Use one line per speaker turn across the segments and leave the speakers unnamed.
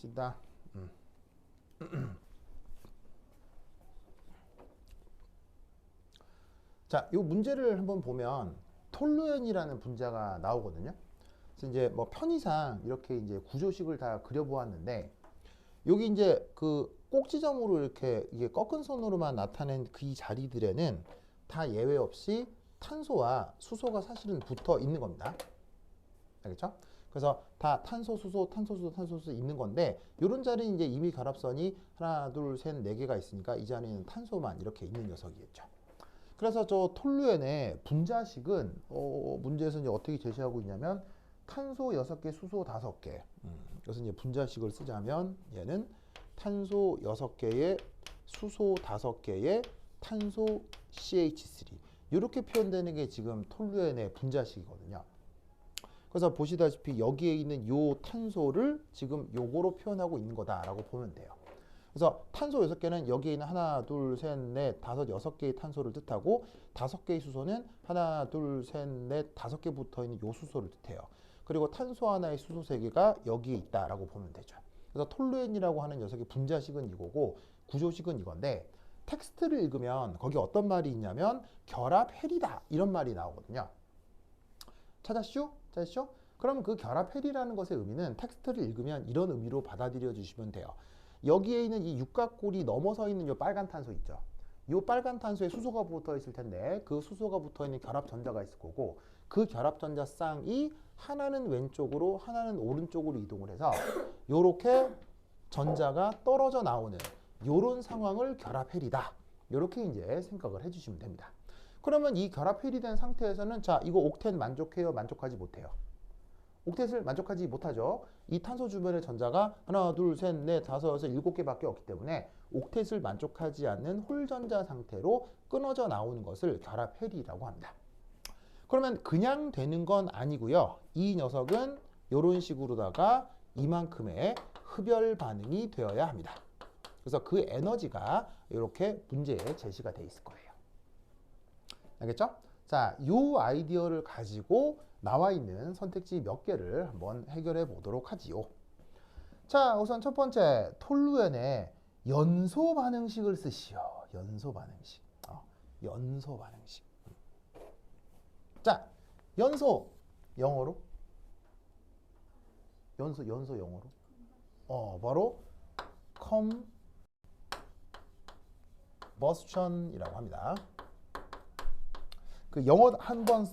봅시다. 자, 이 문제를 한번 보면 톨루엔이라는 분자가 나오거든요. 그래서 이제 뭐 편의상 이렇게 이제 구조식을 다 그려보았는데 여기 이제 그 꼭지점으로 이렇게 이게 꺾은 선으로만 나타낸 그 이 자리들에는 다 예외 없이 탄소와 수소가 사실은 붙어 있는 겁니다. 알겠죠? 그래서 다 탄소, 수소, 탄소, 수소, 탄소, 수소 있는 건데 이런 자리는 이제 이미 결합선이 하나, 둘, 셋, 네 개가 있으니까 이 자리는 탄소만 이렇게 있는 녀석이겠죠. 그래서 저 톨루엔의 분자식은 문제에서 이제 어떻게 제시하고 있냐면 탄소 6개, 수소 5개. 그래서 이제 분자식을 쓰자면 얘는 탄소 6개에 수소 5개에 탄소 CH3 이렇게 표현되는 게 지금 톨루엔의 분자식이거든요. 그래서 보시다시피 여기에 있는 요 탄소를 지금 요거로 표현하고 있는 거다라고 보면 돼요. 그래서 탄소 6개는 여기에 있는 하나, 둘, 셋, 넷, 다섯, 6개의 탄소를 뜻하고 5개의 수소는 하나, 둘, 셋, 넷, 5개 붙어 있는 요 수소를 뜻해요. 그리고 탄소 하나의 수소 3개가 여기에 있다라고 보면 되죠. 그래서 톨루엔이라고 하는 녀석의 분자식은 이거고 구조식은 이건데 텍스트를 읽으면 거기 어떤 말이 있냐면 결합헬이다 이런 말이 나오거든요. 찾았슈? 찾았슈? 그럼 그 결합헬이라는 것의 의미는 텍스트를 읽으면 이런 의미로 받아들여 주시면 돼요. 여기에 있는 이 육각골이 넘어서 있는 이 빨간 탄소 있죠. 이 빨간 탄소에 수소가 붙어 있을 텐데 그 수소가 붙어 있는 결합전자가 있을 거고 그 결합전자 쌍이 하나는 왼쪽으로 하나는 오른쪽으로 이동을 해서 요렇게 전자가 떨어져 나오는 요런 상황을 결합헬이다. 요렇게 이제 생각을 해주시면 됩니다. 그러면 이 결합헬이 된 상태에서는 자 이거 옥텟 만족해요? 만족하지 못해요? 옥텟을 만족하지 못하죠. 이 탄소 주변의 전자가 하나, 둘, 셋, 넷, 다섯, 여섯, 7개밖에 없기 때문에 옥텟을 만족하지 않는 홀전자 상태로 끊어져 나오는 것을 결합헬이라고 합니다. 그러면 그냥 되는 건 아니고요. 이 녀석은 이런 식으로다가 이만큼의 흡열 반응이 되어야 합니다. 그래서 그 에너지가 이렇게 문제에 제시가 돼 있을 거예요. 알겠죠? 자, 이 아이디어를 가지고 나와 있는 선택지 몇 개를 한번 해결해 보도록 하지요. 자, 우선 첫 번째 톨루엔의 연소 반응식을 쓰시오. 연소 반응식. 연소 반응식. 자, 연소 영어로 연소 영어로 바로 combustion이라고 합니다. 그 영어를 한번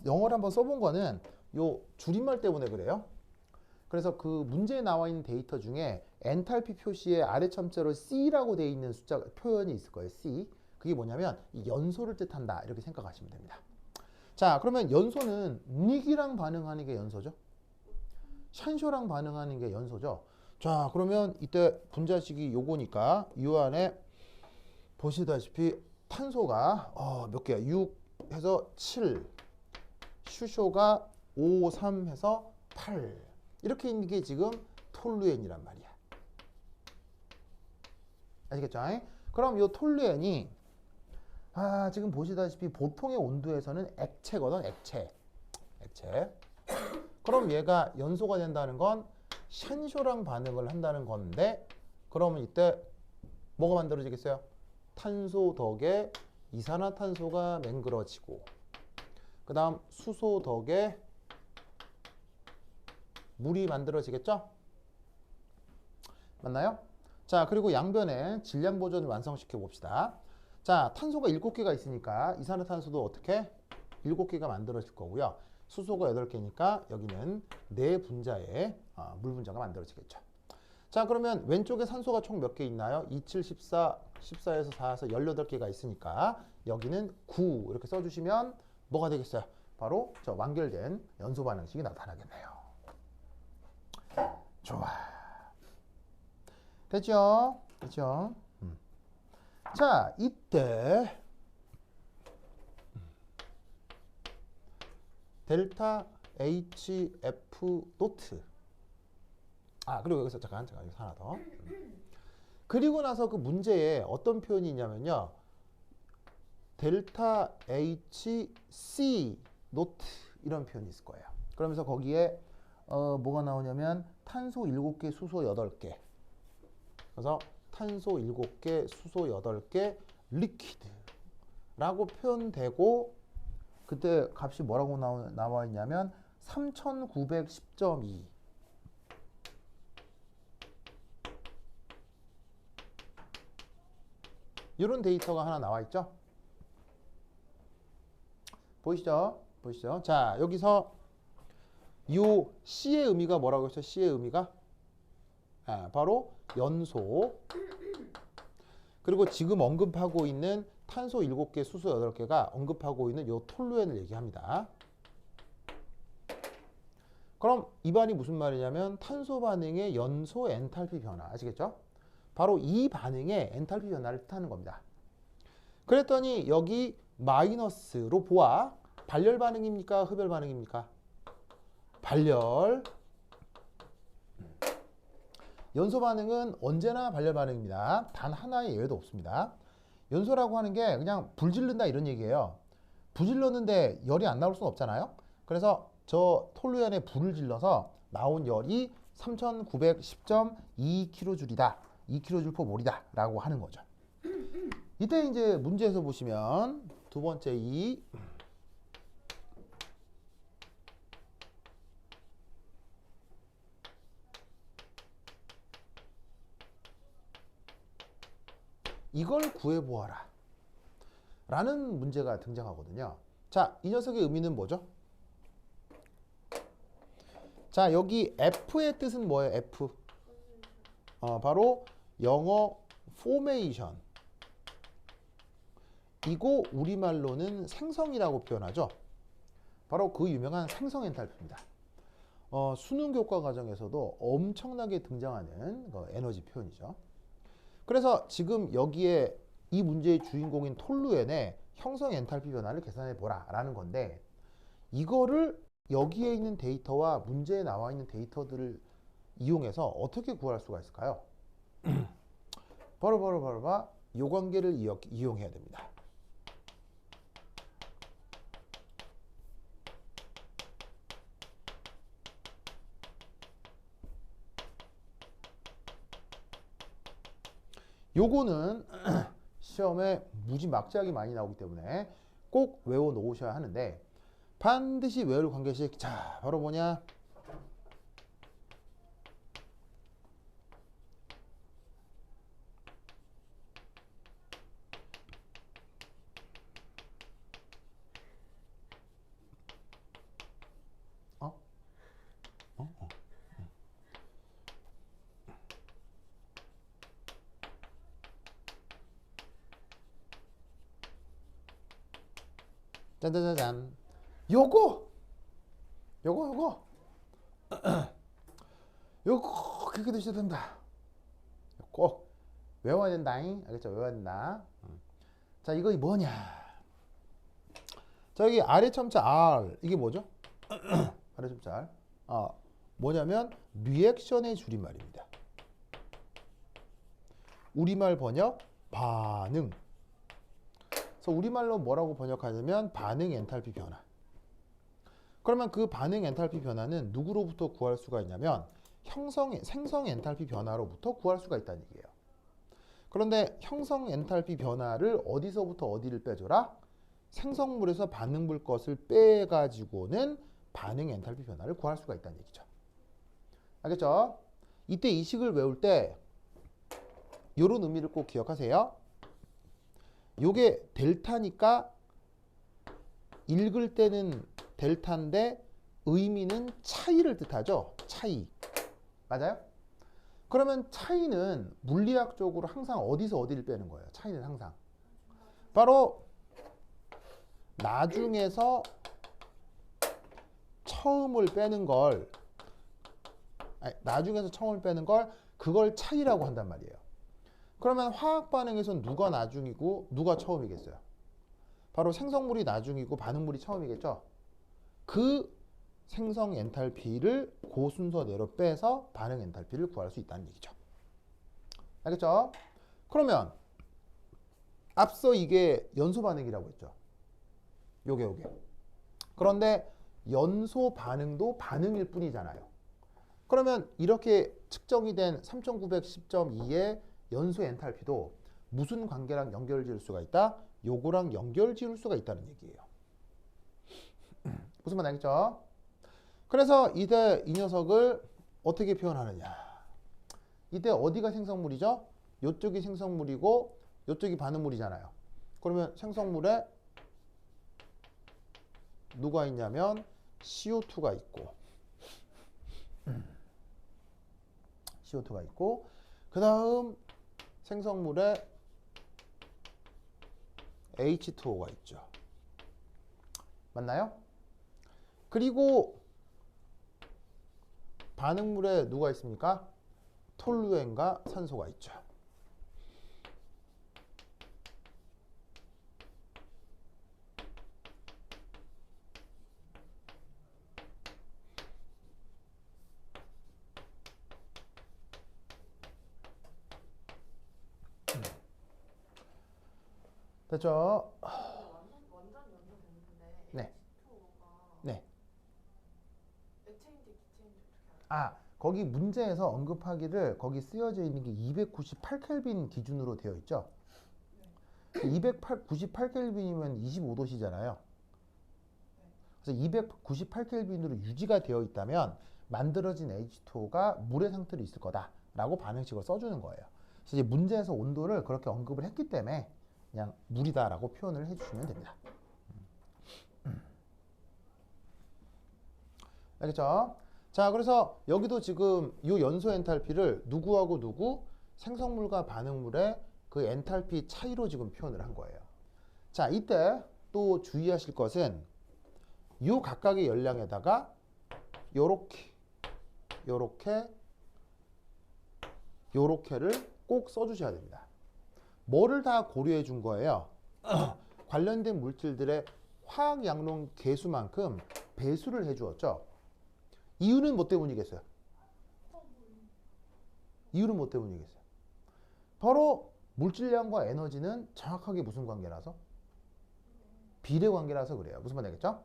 써본 거는 요 줄임말 때문에 그래요. 그래서 그 문제에 나와 있는 데이터 중에 엔탈피 표시에 아래 첨자로 C라고 되어 있는 숫자 표현이 있을 거예요. C. 그게 뭐냐면 이 연소를 뜻한다. 이렇게 생각하시면 됩니다. 자, 그러면 연소는 닉이랑 반응하는 게 연소죠. 샨쇼랑 반응하는 게 연소죠. 자, 그러면 이때 분자식이 요거니까 이 안에 보시다시피 탄소가 몇 개야? 6 해서 7, 슈쇼가 5, 3 해서 8 이렇게 있는 게 지금 톨루엔이란 말이야. 아시겠죠? 그럼 이 톨루엔이 지금 보시다시피 보통의 온도에서는 액체거든. 액체. 그럼 얘가 연소가 된다는 건 샨쇼랑 반응을 한다는 건데 그러면 이때 뭐가 만들어지겠어요? 탄소 덕에 이산화탄소가 맹그러지고 그 다음 수소 덕에 물이 만들어지겠죠? 맞나요? 자, 그리고 양변에 질량 보존을 완성시켜 봅시다. 자, 탄소가 7개가 있으니까 이산화탄소도 어떻게? 7개가 만들어질 거고요. 수소가 8개니까 여기는 4분자의 물 분자가 만들어지겠죠. 자, 그러면 왼쪽에 산소가 총 몇 개 있나요? 2, 7, 14, 14에서 4에서 18개가 있으니까 여기는 9 이렇게 써주시면 뭐가 되겠어요? 바로 저 완결된 연소 반응식이 나타나겠네요. 좋아. 됐죠? 됐죠? 자, 이때 델타 HF 노트 그리고 여기서 잠깐 여기서 하나 더. 그리고 나서 그 문제에 어떤 표현이 있냐면요. 델타 HC 노트 이런 표현이 있을 거예요. 그러면서 거기에 뭐가 나오냐면 탄소 7개, 수소 8개. 그래서 탄소 7개, 수소 8개, 리퀴드라고 표현되고 그때 값이 뭐라고 나와 있냐면 3910.2. 이런 데이터가 하나 나와 있죠. 보이시죠? 보이시죠? 자, 여기서 요 C의 의미가 뭐라고 했죠? C의 의미가 바로 연소. 그리고 지금 언급하고 있는 탄소 7개, 수소 8개가 언급하고 있는 요 톨루엔을 얘기합니다. 그럼 이 반이 무슨 말이냐면 탄소 반응의 연소 엔탈피 변화. 아시겠죠? 바로 이 반응의 엔탈피 변화를 뜻하는 겁니다. 그랬더니 여기 마이너스로 보아. 발열 반응입니까? 흡열 반응입니까? 발열. 연소 반응은 언제나 발열 반응입니다. 단 하나의 예외도 없습니다. 연소라고 하는 게 그냥 불 지른다 이런 얘기예요. 불 질렀는데 열이 안 나올 수는 없잖아요. 그래서 저 톨루엔에 불을 질러서 나온 열이 3910.2kJ이다. 2kJ/몰이다 라고 하는 거죠. 이때 이제 문제에서 보시면 두 번째 이걸 구해보아라 라는 문제가 등장하거든요. 자, 이 녀석의 의미는 뭐죠? 자, 여기 F의 뜻은 뭐예요? F. 바로 영어 formation. 이거 우리말로는 생성이라고 표현하죠. 바로 그 유명한 생성 엔탈피입니다. 수능 교과 과정에서도 엄청나게 등장하는 에너지 표현이죠. 그래서 지금 여기에 이 문제의 주인공인 톨루엔의 형성 엔탈피 변화를 계산해 보라 라는 건데, 이거를 여기에 있는 데이터와 문제에 나와 있는 데이터들을 이용해서 어떻게 구할 수가 있을까요? 바로 이 관계를 이용해야 됩니다. 요거는 시험에 무지막지하게 많이 나오기 때문에 꼭 외워 놓으셔야 하는데, 반드시 외울 관계식. 자, 바로 뭐냐? 짠짠짠짠. 요거 그렇게 드셔야 된다. 꼭 외워야 된다잉. 알겠죠? 외워야 된다. 자, 이거 뭐냐? 자, 여기 아래 첨자 R. 이게 뭐죠? 아래 첨자 R. 뭐냐면 리액션의 줄임말입니다. 우리말 번역 반응. 그래서 우리말로 뭐라고 번역하냐면 반응 엔탈피 변화. 그러면 그 반응 엔탈피 변화는 누구로부터 구할 수가 있냐면 생성 엔탈피 변화로부터 구할 수가 있다는 얘기예요. 그런데 형성 엔탈피 변화를 어디서부터 어디를 빼줘라? 생성물에서 반응물 것을 빼가지고는 반응 엔탈피 변화를 구할 수가 있다는 얘기죠. 알겠죠? 이때 이 식을 외울 때 이런 의미를 꼭 기억하세요. 요게 델타니까 읽을 때는 델타인데 의미는 차이를 뜻하죠. 차이. 맞아요? 그러면 차이는 물리학적으로 항상 어디서 어디를 빼는 거예요? 차이는 항상 바로 나중에서 처음을 빼는 걸, 그걸 차이라고 한단 말이에요. 그러면 화학 반응에선 누가 나중이고 누가 처음이겠어요? 바로 생성물이 나중이고 반응물이 처음이겠죠. 그 생성 엔탈피를 그 순서대로 빼서 반응 엔탈피를 구할 수 있다는 얘기죠. 알겠죠? 그러면 앞서 이게 연소 반응이라고 했죠. 요게. 그런데 연소 반응도 반응일 뿐이잖아요. 그러면 이렇게 측정이 된 3910.2의 연소 엔탈피도 무슨 관계랑 연결 지을 수가 있다? 요거랑 연결 지을 수가 있다는 얘기예요. 무슨 말 알겠죠? 그래서 이때 이 녀석을 어떻게 표현하느냐? 이때 어디가 생성물이죠? 요쪽이 생성물이고 요쪽이 반응물이잖아요. 그러면 생성물에 누가 있냐면 CO2가 있고 CO2가 있고 그 다음 생성물에 H2O가 있죠. 맞나요? 그리고 반응물에 누가 있습니까? 톨루엔과 산소가 있죠. 됐죠?
완전 연소됐는데
네.
H2O가
네.
액체인지 기체인지 어떻게 알아요?
거기 문제에서 언급하기를 거기 쓰여져 있는 게 298켈빈 기준으로 되어 있죠. 298켈빈이면 25도씨잖아요. 그래서 298켈빈으로 유지가 되어 있다면 만들어진 H2O가 물의 상태로 있을 거다라고 반응식을 써주는 거예요. 그래서 이제 문제에서 온도를 그렇게 언급을 했기 때문에 그냥 물이다라고 표현을 해주시면 됩니다. 알겠죠? 자, 그래서 여기도 지금 이 연소 엔탈피를 누구하고 누구 생성물과 반응물의 그 엔탈피 차이로 지금 표현을 한 거예요. 자, 이때 또 주의하실 것은 이 각각의 열량에다가 요렇게를 꼭 써주셔야 됩니다. 뭐를 다 고려해 준 거예요? 관련된 물질들의 화학 양론 계수만큼 배수를 해 주었죠. 이유는 뭐 때문이겠어요? 이유는 뭐 때문이겠어요? 바로 물질량과 에너지는 정확하게 무슨 관계라서? 비례 관계라서 그래요. 무슨 말 알겠죠?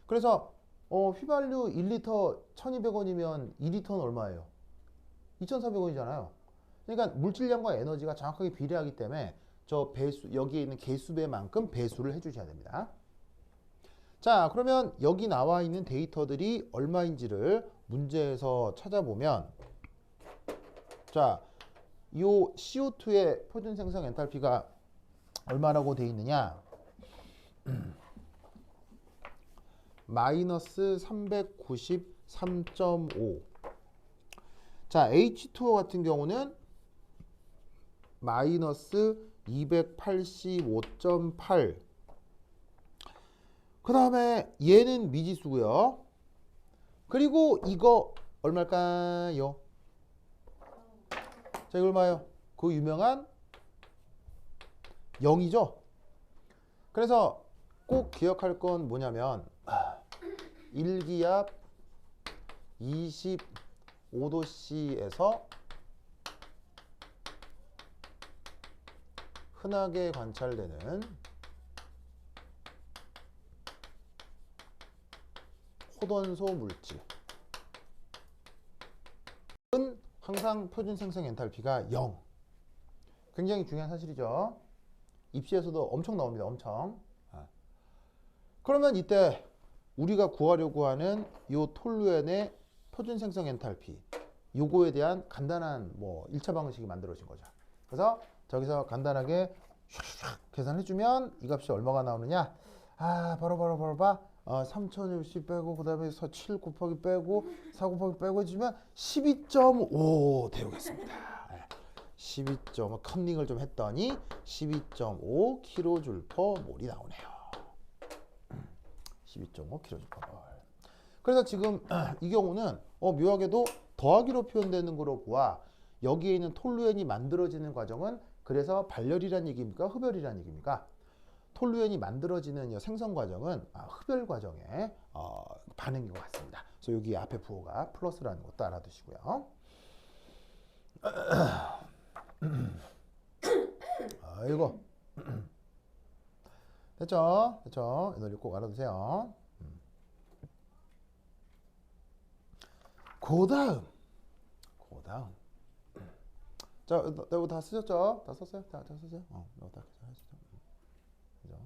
그래서 휘발유 1리터 1200원이면 2리터는 얼마예요? 2400원이잖아요. 그러니까 물질량과 에너지가 정확하게 비례하기 때문에 저 배수, 여기에 있는 계수배만큼 배수를 해주셔야 됩니다. 자, 그러면 여기 나와 있는 데이터들이 얼마인지를 문제에서 찾아보면, 자, 이 CO2의 표준 생성 엔탈피가 얼마라고 돼 있느냐? 마이너스 393.5. 자, H2O 같은 경우는 마이너스 285.8. 그 다음에 얘는 미지수고요. 그리고 이거 얼마일까요? 자, 이거 얼마예요? 그 유명한 0이죠. 그래서 꼭 기억할 건 뭐냐면 1기압 25도씨에서 흔하게 관찰되는 호돈소 물질은 항상 표준 생성 엔탈피가 0. 굉장히 중요한 사실이죠. 입시에서도 엄청 나옵니다. 엄청. 그러면 이때 우리가 구하려고 하는 이 톨루엔의 표준 생성 엔탈피, 요거에 대한 간단한 뭐 1차 방식이 만들어진 거죠. 그래서 저기서 간단하게 슉슉 계산해주면 이 값이 얼마가 나오느냐? 바로 봐. 3060 빼고 그 다음에 7 곱하기 빼고 4 곱하기 빼고 해주면 12.5 되겠습니다. 12.5 컨닝을 좀 했더니 12.5 kJ/몰이 나오네요. 12.5 kJ/몰. 그래서 지금 이 경우는 묘하게도 더하기로 표현되는 거로 보아 여기에 있는 톨루엔이 만들어지는 과정은 그래서 발열이란 얘기입니까? 흡열이란 얘기입니까? 톨루엔이 만들어지는 생성 과정은 흡열 과정의 반응인 것 같습니다. 그래서 여기 앞에 부호가 플러스라는 것도 알아두시고요. 아이고. 됐죠? 됐죠? 이 논리 꼭 알아두세요. 그 다음 다운. 자, 이거 다 쓰셨죠? 다 썼어요? 다 썼어요? 이거 다 하시죠. 그죠?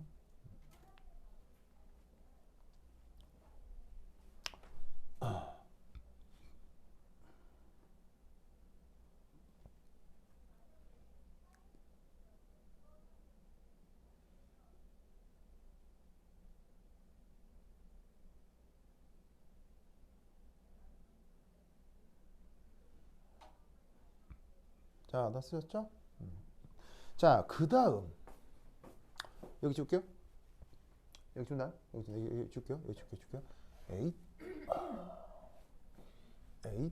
자, 다 쓰셨죠? 자, 그 다음 여기 줄게요. 여기 준다. 여기 줄게요. 여기 줄게요. 8, 8.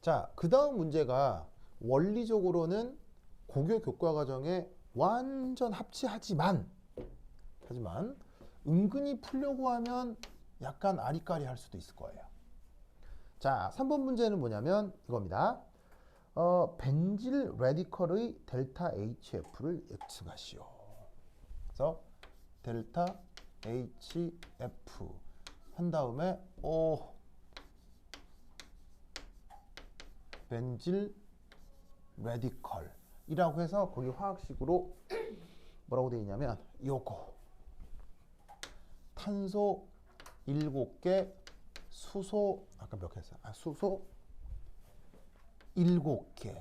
자, 그 다음 문제가 원리적으로는 고교 교과 과정에 완전 합치하지만 은근히 풀려고 하면 약간 아리까리 할 수도 있을 거예요. 자, 3번 문제는 뭐냐면 이겁니다. 벤질 레디컬의 델타 HF를 예측하시오. 그래서 델타 HF 한 다음에 벤질 레디컬이라고 해서 거기 화학식으로 뭐라고 되어 있냐면 요거 탄소 7개 수소 아까 몇 개 했어요? 수소 7개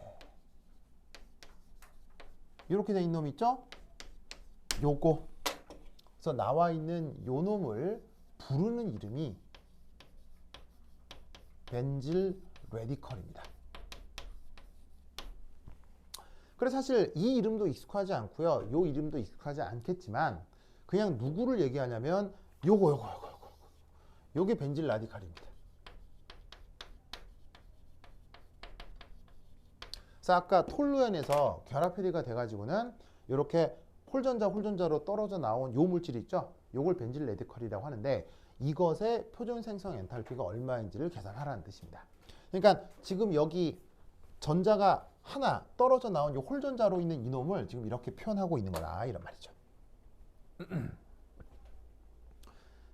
이렇게 돼 있는 놈 있죠? 요거 그래서 나와 있는 요 놈을 부르는 이름이 벤질 레디컬입니다. 그래서 사실 이 이름도 익숙하지 않고요. 요 이름도 익숙하지 않겠지만 그냥 누구를 얘기하냐면 요게 벤질 라디칼입니다. 그래서 아까 톨루엔에서 결합 해리가 돼가지고는 이렇게 홀전자로 떨어져 나온 요 물질 있죠? 요걸 벤질 레디컬이라고 하는데 이것의 표준 생성 엔탈피가 얼마인지를 계산하라는 뜻입니다. 그러니까 지금 여기 전자가 하나 떨어져 나온 이 홀전자로 있는 이놈을 지금 이렇게 표현하고 있는 거다 이런 말이죠.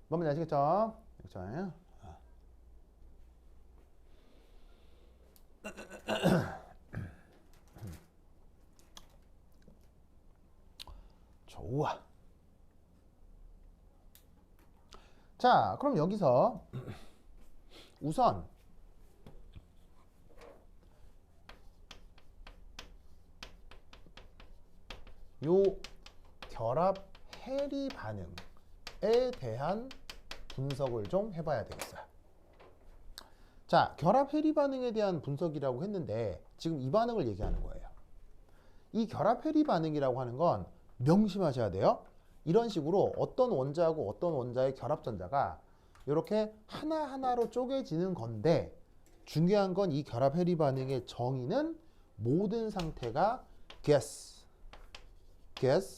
뭔지 아시겠죠? 그렇죠? 좋아. 자, 그럼 여기서 우선 요 결합 해리 반응에 대한 분석을 좀 해봐야 되겠어요. 자, 결합 해리 반응에 대한 분석이라고 했는데 지금 이 반응을 얘기하는 거예요. 이 결합 해리 반응이라고 하는 건 명심하셔야 돼요. 이런 식으로 어떤 원자하고 어떤 원자의 결합 전자가 이렇게 하나하나로 쪼개지는 건데 중요한 건 이 결합 해리 반응의 정의는 모든 상태가 가스일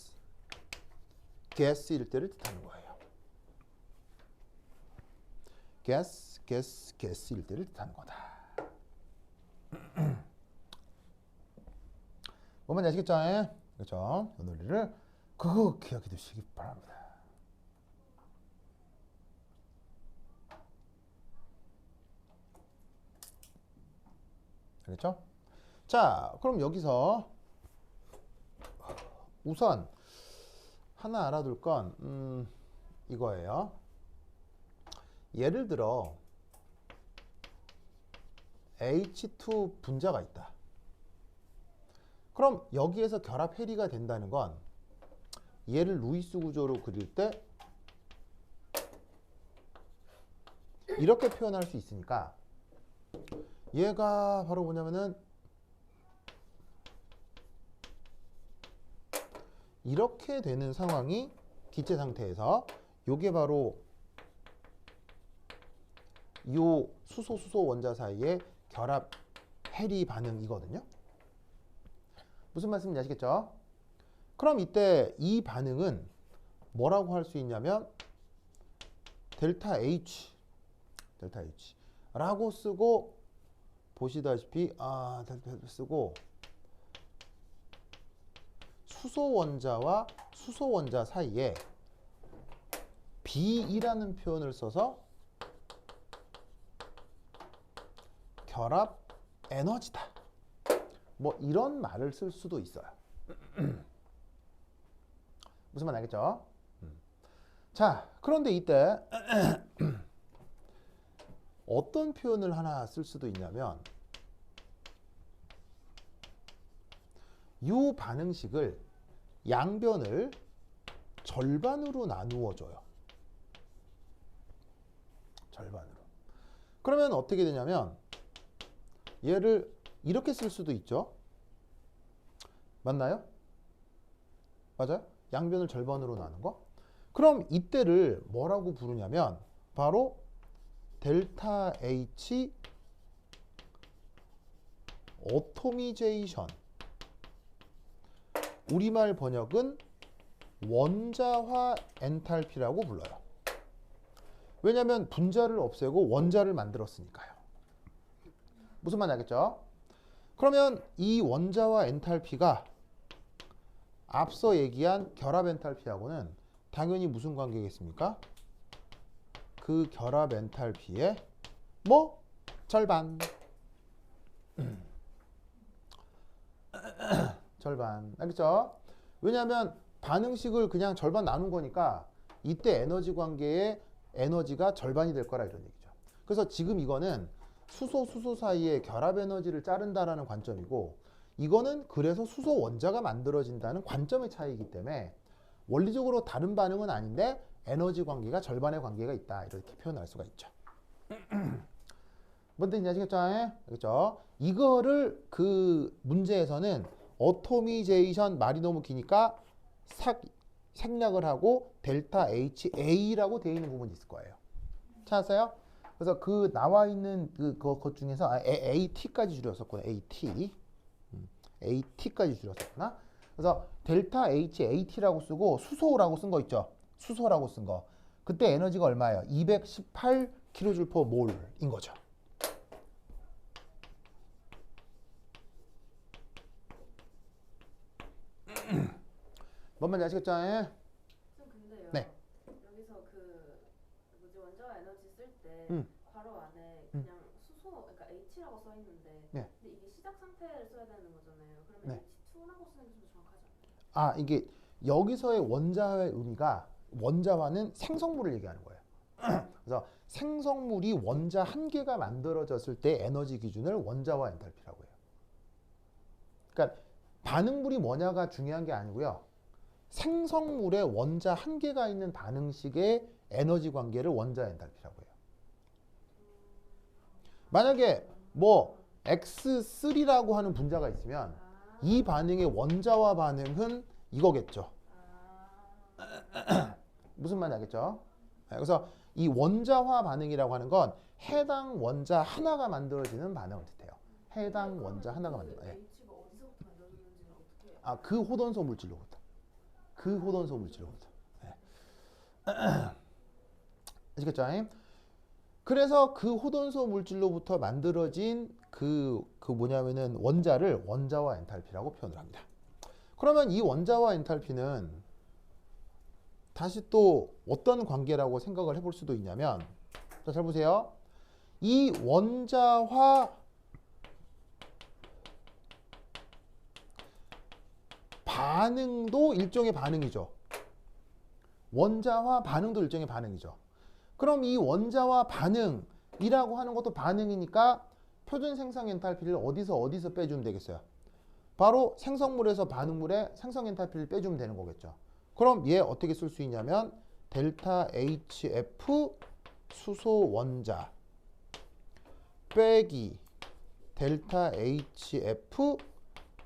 때를 뜻하는 거예요. 가스일 때를 뜻하는 거다. 뭔지 아시겠죠? 그렇죠? 이 논리를 그거 기억해 두시기 바랍니다. 알겠죠? 자, 그럼 여기서 우선 하나 알아둘 건 이거예요. 예를 들어 H2 분자가 있다. 그럼 여기에서 결합 해리가 된다는 건 얘를 루이스 구조로 그릴 때 이렇게 표현할 수 있으니까 얘가 바로 뭐냐면은 이렇게 되는 상황이 기체 상태에서 요게 바로 요 수소 원자 사이의 결합 해리 반응이거든요. 무슨 말씀인지 아시겠죠? 그럼 이때 이 반응은 뭐라고 할 수 있냐면 델타 H 라고 쓰고 보시다시피 델타 쓰고 수소 원자와 수소 원자 사이에 B이라는 표현을 써서 결합 에너지다. 뭐 이런 말을 쓸 수도 있어요. 무슨 말 알겠죠? 자, 그런데 이때 어떤 표현을 하나 쓸 수도 있냐면 이 반응식을 양변을 절반으로 나누어 줘요. 절반으로. 그러면 어떻게 되냐면 얘를 이렇게 쓸 수도 있죠. 맞나요? 맞아요? 양변을 절반으로 나눈 거. 그럼 이때를 뭐라고 부르냐면 바로 델타 H 어토미제이션. 우리말 번역은 원자화 엔탈피라고 불러요. 왜냐하면 분자를 없애고 원자를 만들었으니까요. 무슨 말인지 알겠죠? 그러면 이 원자화 엔탈피가 앞서 얘기한 결합 엔탈피하고는 당연히 무슨 관계겠습니까? 그 결합 엔탈피의 뭐? 절반. 절반. 알겠죠? 왜냐하면 반응식을 그냥 절반 나눈 거니까 이때 에너지 관계의 에너지가 절반이 될 거라 이런 얘기죠. 그래서 지금 이거는 수소 사이에 결합 에너지를 자른다라는 관점이고 이거는 그래서 수소 원자가 만들어진다는 관점의 차이이기 때문에 원리적으로 다른 반응은 아닌데 에너지 관계가 절반의 관계가 있다 이렇게 표현할 수가 있죠. 뭔 뜻인지 아시겠죠? 알겠죠? 이거를 그 문제에서는 어토미제이션 말이 너무 기니까 생략을 하고 델타 HA라고 되어 있는 부분이 있을 거예요. 찾았어요? 그래서 그 나와 있는 것 중에서 AT까지 줄였었구나. AT까지 줄였었구나. 그래서 델타 HAT라고 쓰고 수소라고 쓴 거 있죠. 수소라고 쓴 거. 그때 에너지가 얼마예요? 218kJ/몰인 거죠. 뭔 말인지 아시겠죠?
좀 근데요.
네.
여기서 그 뭐지 원자와 에너지 쓸 때
음.
괄호 안에 그냥 수소 그러니까 H라고 써 있는데
네.
근데 이게 시작 상태를 써야 되는 거잖아요. 그러면
네.
H2라고 쓰는 게 좀 정확하지 않나요?
아, 이게 여기서의 원자의 의미가 원자화는 생성물을 얘기하는 거예요. 그래서 생성물이 원자 한 개가 만들어졌을 때 에너지 기준을 원자화 엔탈피라고 해요. 그러니까 반응물이 뭐냐가 중요한 게 아니고요. 생성물에 원자 한 개가 있는 반응식의 에너지 관계를 원자 엔탈피라고 해요. 만약에 뭐 X3라고 하는 분자가 있으면 이 반응의 원자화 반응은 이거겠죠. 무슨 말인지 알겠죠? 그래서 이 원자화 반응이라고 하는 건 해당 원자 하나가 만들어지는 반응을 뜻해요. 해당 원자 하나가 만들어요. 네.
H가 어디서부터 만들어졌는지는 어떻게
아, 그 호돈소 물질로부터. 그 호돈소 물질로부터. 네. 아시겠죠? 그래서 그 호돈소 물질로부터 만들어진 그 뭐냐면은 원자를 원자화 엔탈피라고 표현을 합니다. 그러면 이 원자화 엔탈피는 다시 또 어떤 관계라고 생각을 해볼 수도 있냐면, 자, 잘 보세요. 이 원자화 반응도 일종의 반응이죠. 원자화 반응도 일종의 반응이죠. 그럼 이 원자화 반응이라고 하는 것도 반응이니까 표준 생성 엔탈피를 어디서 빼주면 되겠어요? 바로 생성물에서 반응물에 생성 엔탈피를 빼주면 되는 거겠죠. 그럼 얘 어떻게 쓸 수 있냐면 델타 HF 수소 원자 빼기 델타 HF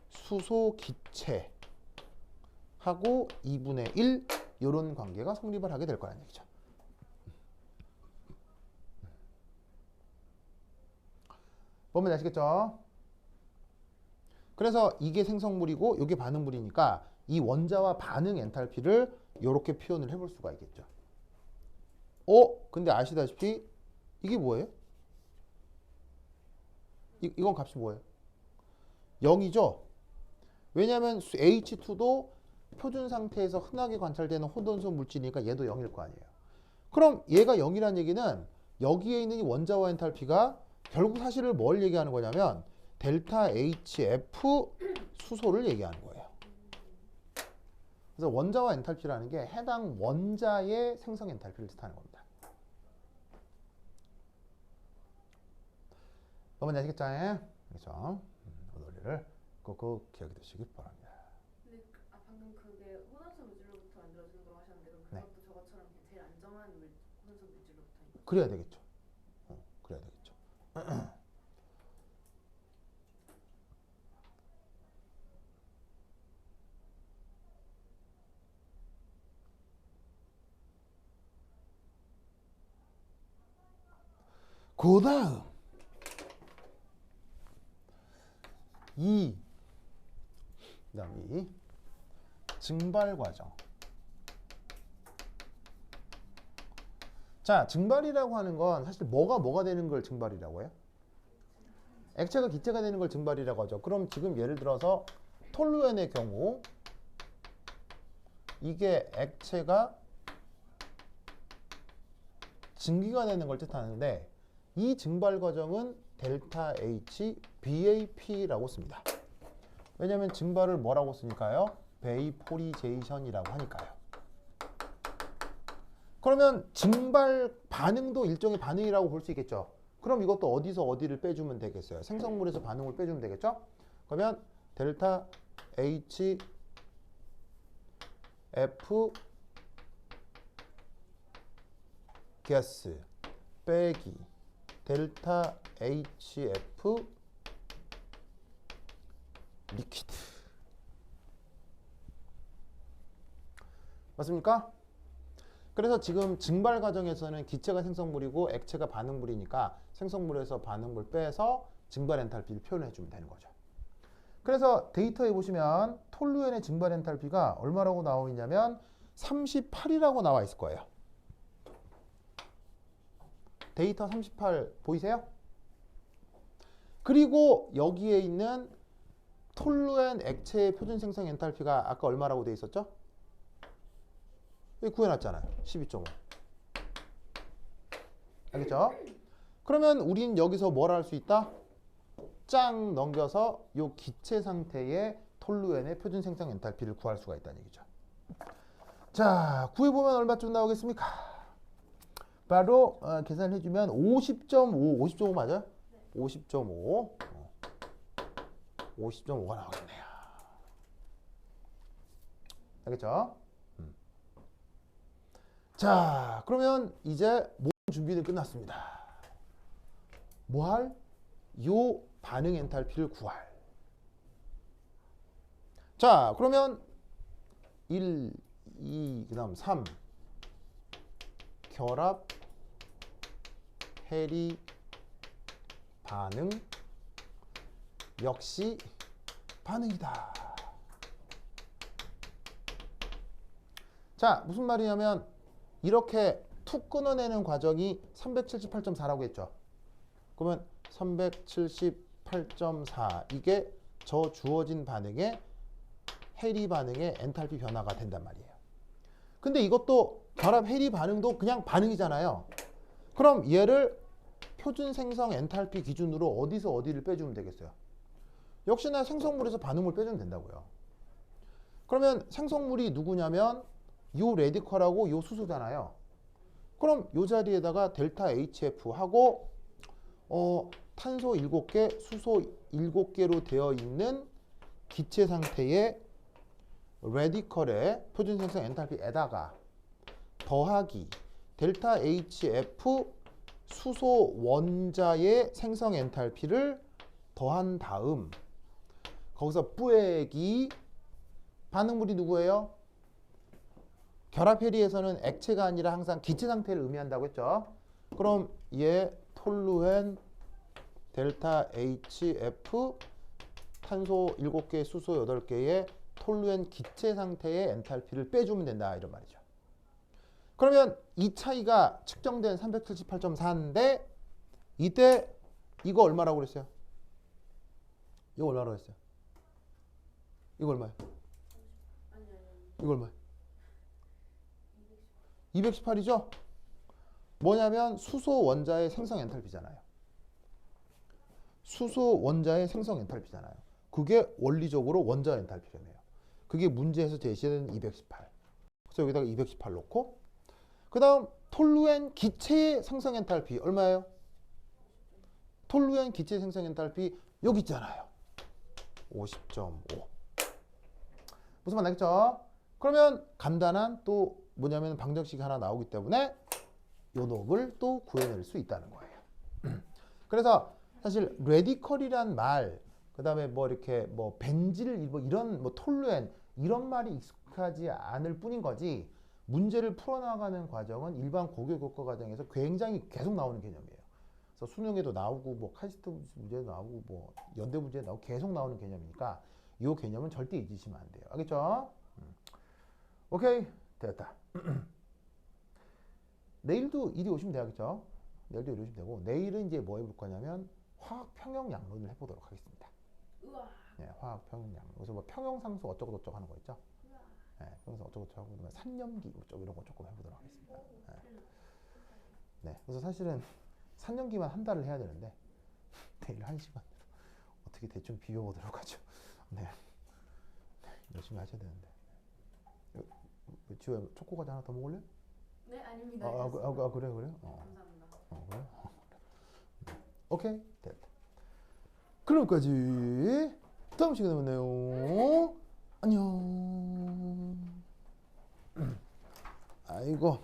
수소 기체 하고 2분의 1 이런 관계가 성립을 하게 될 거라는 얘기죠. 보면 아시겠죠? 그래서 이게 생성물이고 이게 반응물이니까 이 원자와 반응 엔탈피를 이렇게 표현을 해볼 수가 있겠죠. 근데 아시다시피 이게 뭐예요? 이건 값이 뭐예요? 0이죠? 왜냐하면 H2도 표준 상태에서 흔하게 관찰되는 호돈소 물질이니까 얘도 0일 거 아니에요. 그럼 얘가 0이라는 얘기는 여기에 있는 이 원자와 엔탈피가 결국 사실을 뭘 얘기하는 거냐면 델타 HF 수소를 얘기하는 거예요. 그래서 원자와 엔탈피라는 게 해당 원자의 생성 엔탈피를 뜻하는 겁니다. 어머니 아시겠죠? 그렇죠? 그 논리를 꼭 기억해 두시기 바랍니다.
근데 방금 그게 호전성 물질로부터 만들어지는 거라고 하셨는데 그럼
네.
그것도 저것처럼 제일 안정한 호전성 물질로부터인 거죠?
그래야 되겠죠. 그래야 되겠죠. 그 다음 그다음 이 증발 과정. 자, 증발이라고 하는 건 사실 뭐가 되는 걸 증발이라고 해요? 액체가 기체가 되는 걸 증발이라고 하죠. 그럼 지금 예를 들어서 톨루엔의 경우 이게 액체가 증기가 되는 걸 뜻하는데 이 증발 과정은 델타 H BAP라고 씁니다. 왜냐하면 증발을 뭐라고 쓰니까요? 베이포리제이션이라고 하니까요. 그러면 증발 반응도 일종의 반응이라고 볼 수 있겠죠. 그럼 이것도 어디서 어디를 빼주면 되겠어요? 생성물에서 반응을 빼주면 되겠죠? 그러면 델타 H F 가스 빼기 델타 HF 리퀴드. 맞습니까? 그래서 지금 증발 과정에서는 기체가 생성물이고 액체가 반응물이니까 생성물에서 반응물 빼서 증발 엔탈피를 표현해 주면 되는 거죠. 그래서 데이터에 보시면 톨루엔의 증발 엔탈피가 얼마라고 나와 있냐면 38이라고 나와 있을 거예요. 데이터 38 보이세요? 그리고 여기에 있는 톨루엔 액체의 표준 생성 엔탈피가 아까 얼마라고 돼 있었죠? 여기 구해놨잖아요. 12.5. 알겠죠? 그러면 우린 여기서 뭘 할 수 있다? 짱 넘겨서 이 기체 상태의 톨루엔의 표준 생성 엔탈피를 구할 수가 있다는 얘기죠. 자, 구해보면 얼마쯤 나오겠습니까? 바로 계산해주면 50.5 맞아요? 네. 50.5 50.5가 나오겠네요. 알겠죠? 자, 그러면 이제 모든 준비는 끝났습니다. 뭐 할? 요 반응 엔탈피를 구할. 자, 그러면 1, 2, 그 다음 3 결합 해리 반응 역시 반응이다. 자, 무슨 말이냐면 이렇게 툭 끊어내는 과정이 378.4라고 했죠. 그러면 378.4 이게 저 주어진 반응의 해리 반응의 엔탈피 변화가 된단 말이에요. 근데 이것도 결합 해리 반응도 그냥 반응이잖아요. 그럼 얘를 표준 생성 엔탈피 기준으로 어디서 어디를 빼주면 되겠어요? 역시나 생성물에서 반응물 빼주면 된다고요. 그러면 생성물이 누구냐면 요 레디컬하고 요 수소잖아요. 그럼 요 자리에다가 델타 HF 하고 탄소 7개, 수소 7개로 되어 있는 기체 상태의 레디컬의 표준 생성 엔탈피에다가 더하기 델타 HF 수소 원자의 생성 엔탈피를 더한 다음 거기서 뿌액이 반응물이 누구예요? 결합 해리에서는 액체가 아니라 항상 기체 상태를 의미한다고 했죠. 그럼 얘 톨루엔 델타 HF 탄소 7개, 수소 8개의 톨루엔 기체 상태의 엔탈피를 빼주면 된다 이런 말이죠. 그러면 이 차이가 측정된 378.4인데 이때 이거 얼마라고 그랬어요? 이거 얼마라고 했어요? 이거 얼마예요? 이거 얼마예요? 218이죠? 뭐냐면 수소 원자의 생성 엔탈피잖아요. 수소 원자의 생성 엔탈피잖아요. 그게 원리적으로 원자 엔탈피래요. 그게 문제에서 제시된 218. 그래서 여기다가 218 놓고 그 다음 톨루엔 기체의 생성 엔탈피 얼마예요? 톨루엔 기체 생성 엔탈피 여기 있잖아요. 50.5. 무슨 말 나겠죠? 그러면 간단한 또 뭐냐면 방정식이 하나 나오기 때문에 요 놈을 또 구해낼 수 있다는 거예요. 그래서 사실 레디컬이란 말, 그 다음에 뭐 이렇게 뭐 벤질, 뭐 이런 뭐 톨루엔 이런 말이 익숙하지 않을 뿐인 거지 문제를 풀어나가는 과정은 일반 고교 교과 과정에서 굉장히 계속 나오는 개념이에요. 그래서 수능에도 나오고 뭐 카이스트 문제도 나오고 뭐 연대 문제 나오고 계속 나오는 개념이니까 이 개념은 절대 잊으시면 안 돼요. 알겠죠? 오케이, 됐다. 내일도 이리 오시면 되겠죠? 내일도 이리 오시면 되고 내일은 이제 뭐 해볼 거냐면 화학 평형 양론을 해보도록 하겠습니다.
우와.
네, 화학 평형 양론. 그래서 뭐 평형상수 어쩌고 저쩌고 하는 거 있죠?
우와.
네, 평형상 어쩌고 저쩌고 하고 그다음에 산염기 뭐 이런 거 조금 해보도록 하겠습니다. 네. 네, 그래서 사실은 산염기만 한 달을 해야 되는데 내일 1시간으로 어떻게 대충 비벼보도록 하죠. 네, 열심히 하셔야 되는데. 지호야 초코과자 하나 더 먹을래?
네, 아닙니다.
그래 그래.
감사합니다.
그래. 오케이 됐다. 그럼까지 다음 시간에 만나요. 안녕. 아이고.